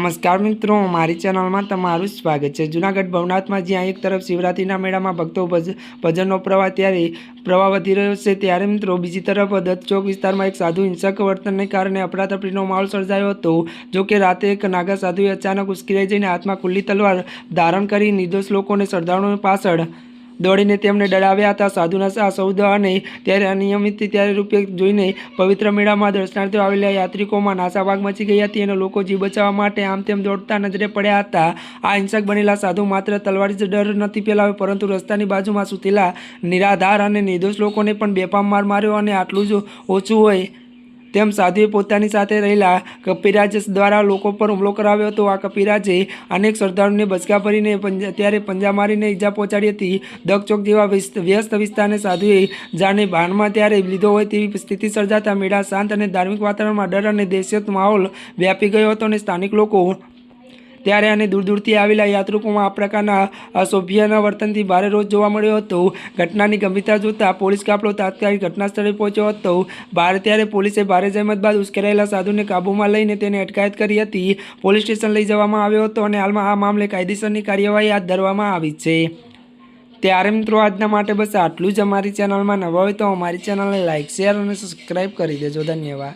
नमस्कार मित्रों, हमारी चैनल में तमारू स्वागत है। जूनागढ़ भवनाथ में ज्यां एक तरफ शिवरात्रि मेला में भक्तों भजनों प्रवाह प्रवाह वधी रह्यो छे, त्यारे मित्रों बीजी तरफ दत्त चौक विस्तार में एक साधु हिंसक वर्तन ने कारण अफरातफरीनो माहौल सर्जायो हतो। जो कि राते एक नागा साधुए अचानक उश्केराई जईने हाथमां खुल्ली तलवार धारण करी निर्दोष लोकोने श्रद्धाळुओनी पाछळ दौड़ीने तेमने डराव्या हता। साधुना आ सौद अने त्यारे अनियमित त्यारे रूपे जोईने पवित्र मेळामां दर्शनार्थे आवेला यात्रिकोमां नासाभाग मची गई हती अने लोको जीव बचाववा माटे आम तेम दौड़ता नजरे पड्या हता। आ हिंसक बनेला साधु मात्र तलवारी ज डर नथी फैलाव्यो, परंतु रસ્તાની बाजुमां सूतेला निराधार अने निर्दोष लोकोने पण बेफाम मार मार्यो। अने आटલું જ ઓછું હોય तेम साधुए पोतानी साथे रहेला कपिराज द्वारा लोको पर हुमलो कराव्यो हतो। आ कपिराजे अनेक श्रद्धाळुओने बचका भरीने त्यारे पंजा मारीने ईजा पहोंचाडी हती। दत्त चौक जेवा व्यस्त विस्तारने साधुए जाणे भाનમાં त्यारे लीधो होय तेवी स्थिति सर्जाता मेळा शांत अने धार्मिक वातावरणमां डर अने दहशत माहोल व्यापी गयो हतो अने स्थानिक लोको त्यारे अने दूर दूरथी आवेला यात्रिकोमां आ प्रकारना असभ्यना वर्तनथी भारे रोष जोवा मळ्यो हतो। घटनानी गंभीरता जोता पोलीस काफलो तात्कालिक घटनास्थळे पहोंच्यो हतो। त्यारे पोलीसे भारे जहेमत बाद उश्केरायेला साधुने काबूमां लईने तेने अटकायत करी हती। पोलीस स्टेशन लई जवामां આવ્યો હતો અને હાલમાં આ મામલે કાયદેસરની કાર્યવાહી હાથ ધરવામાં આવી છે। ત્યારે મિત્રો આજના માટે બસ આટલું જ। અમારી ચેનલમાં નવા હોય તો અમારી ચેનલને લાઇક, શેર અને સબસ્ક્રાઇબ કરી દેજો। ધન્યવાદ।